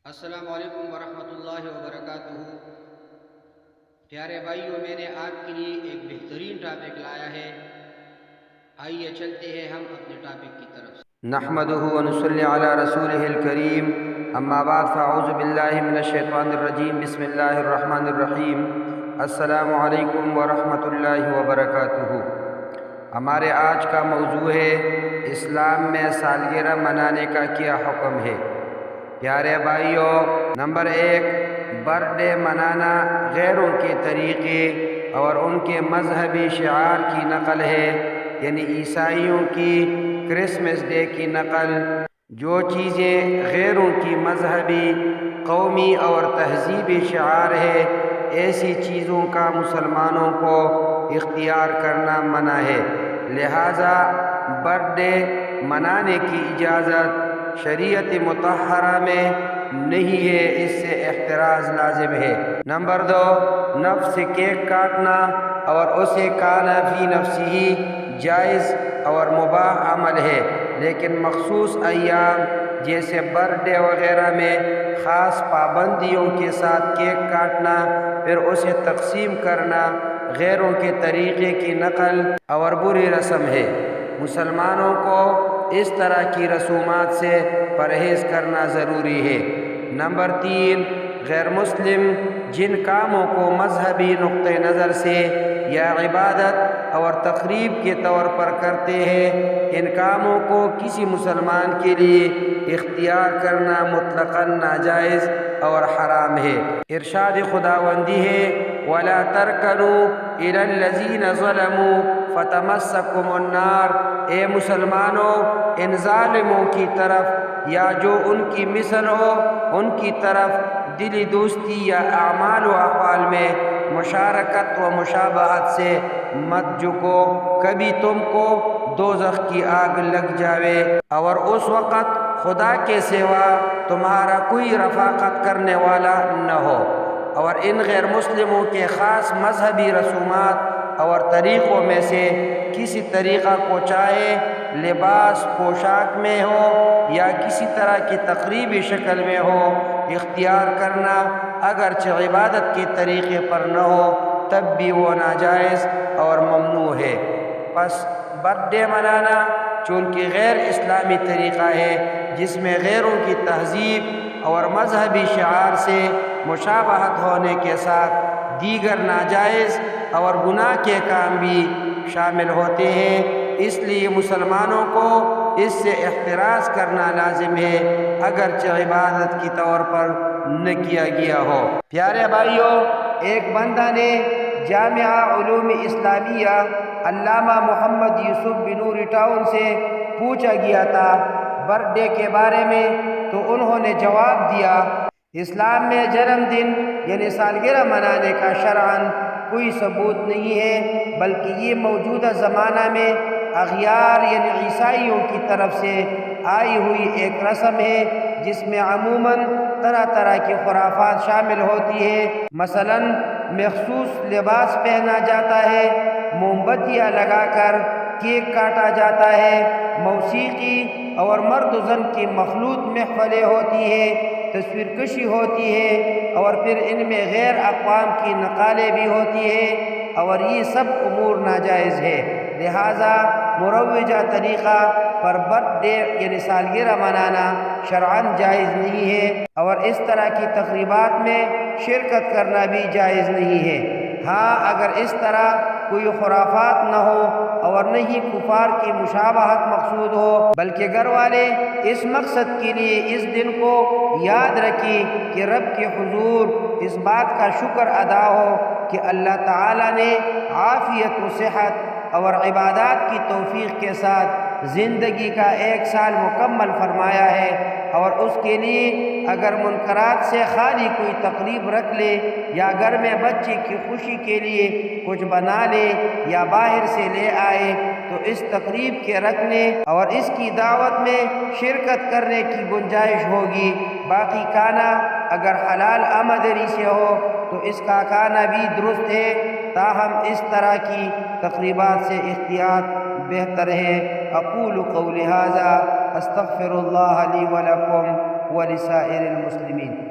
السلام علیکم ورحمۃ اللہ وبرکاتہ۔ پیارے بھائیوں، میں نے آپ کے لیے ایک بہترین ٹاپک لایا ہے۔ آئیے چلتے ہیں ہم اپنے ٹاپک کی طرف۔ نحمدہ ونصلی علی رسولہ الکریم، اما بعد فاعوذ باللہ من الشیطان الرجیم، بسم اللہ الرحمن الرحیم۔ السلام علیکم ورحمۃ اللہ وبرکاتہ۔ ہمارے آج کا موضوع ہے اسلام میں سالگرہ منانے کا کیا حکم ہے۔ پیارے بھائیوں، نمبر 1، برتھ ڈے منانا غیروں کے طریقے اور ان کے مذہبی شعار کی نقل ہے، یعنی عیسائیوں کی کرسمس ڈے کی نقل۔ جو چیزیں غیروں کی مذہبی، قومی اور تہذیبی شعار ہے، ایسی چیزوں کا مسلمانوں کو اختیار کرنا منع ہے، لہذا برتھ ڈے منانے کی اجازت شریعت مطہرہ میں نہیں ہے، اس سے احتراز لازم ہے۔ نمبر 2، نفس سے کیک کاٹنا اور اسے کھانا فی نفسی جائز اور مباح عمل ہے، لیکن مخصوص ایام جیسے برتھ ڈے وغیرہ میں خاص پابندیوں کے ساتھ کیک کاٹنا، پھر اسے تقسیم کرنا غیروں کے طریقے کی نقل اور بری رسم ہے۔ مسلمانوں کو اس طرح کی رسومات سے پرہیز کرنا ضروری ہے۔ نمبر 3، غیر مسلم جن کاموں کو مذہبی نقطہ نظر سے یا عبادت اور تقریب کے طور پر کرتے ہیں، ان کاموں کو کسی مسلمان کے لیے اختیار کرنا مطلقاً ناجائز اور حرام ہے۔ ارشاد خداوندی ہے، وَلَا تَرْكَنُوا إِلَى الَّذِينَ ظَلَمُوا فَتَمَسَّكُمُ النَّارُ۔ اے مسلمانوں، ان ظالموں کی طرف یا جو ان کی مثل ہو ان کی طرف دلی دوستی یا اعمال و افعال میں مشارکت و مشابہت سے مت جھکو، کبھی تم کو دوزخ کی آگ لگ جاوے اور اس وقت خدا کے سوا تمہارا کوئی رفاقت کرنے والا نہ ہو۔ اور ان غیر مسلموں کے خاص مذہبی رسومات اور طریقوں میں سے کسی طریقہ کو، چاہے لباس پوشاک میں ہو یا کسی طرح کی تقریبی شکل میں ہو، اختیار کرنا اگرچہ عبادت کے طریقے پر نہ ہو تب بھی وہ ناجائز اور ممنوع ہے۔ پس برتھ ڈے منانا چونکہ غیر اسلامی طریقہ ہے، جس میں غیروں کی تہذیب اور مذہبی شعار سے مشابہت ہونے کے ساتھ دیگر ناجائز اور گناہ کے کام بھی شامل ہوتے ہیں، اس لیے مسلمانوں کو اس سے احتراز کرنا لازم ہے، اگرچہ عبادت کے طور پر نہ کیا گیا ہو۔ پیارے بھائیوں، ایک بندہ نے جامعہ علوم اسلامیہ علامہ محمد یوسف بنوری ٹاؤن سے پوچھا گیا تھا برتھ ڈے کے بارے میں، تو انہوں نے جواب دیا، اسلام میں جنم دن یعنی سالگرہ منانے کا شرعاً کوئی ثبوت نہیں ہے، بلکہ یہ موجودہ زمانہ میں اغیار یعنی عیسائیوں کی طرف سے آئی ہوئی ایک رسم ہے، جس میں عموماً طرح طرح کی خرافات شامل ہوتی ہے۔ مثلاً مخصوص لباس پہنا جاتا ہے، موم بتیاں لگا کر کیک کاٹا جاتا ہے، موسیقی اور مرد و زن کی مخلوط محفلیں ہوتی ہے، تصویر کشی ہوتی ہے، اور پھر ان میں غیر اقوام کی نقالیں بھی ہوتی ہے، اور یہ سب امور ناجائز ہے۔ لہٰذا مروجہ طریقہ پر برتھ ڈے یعنی سالگرہ منانا شرعاً جائز نہیں ہے، اور اس طرح کی تقریبات میں شرکت کرنا بھی جائز نہیں ہے۔ ہاں، اگر اس طرح کوئی خرافات نہ ہو اور نہ ہی کفار کی مشابہت مقصود ہو، بلکہ گھر والے اس مقصد کے لیے اس دن کو یاد رکھیں کہ رب کے حضور اس بات کا شکر ادا ہو کہ اللہ تعالیٰ نے عافیت و صحت اور عبادات کی توفیق کے ساتھ زندگی کا 1 سال مکمل فرمایا ہے، اور اس کے لیے اگر منکرات سے خالی کوئی تقریب رکھ لے یا گھر میں بچے کی خوشی کے لیے کچھ بنا لے یا باہر سے لے آئے، تو اس تقریب کے رکھنے اور اس کی دعوت میں شرکت کرنے کی گنجائش ہوگی۔ باقی کھانا اگر حلال آمدنی سے ہو تو اس کا کھانا بھی درست ہے، تاہم اس طرح کی تقریبات سے احتیاط بہتر ہے۔ اقول قولی ھذا استغفر اللہ لی ولکم ولسائر المسلمين.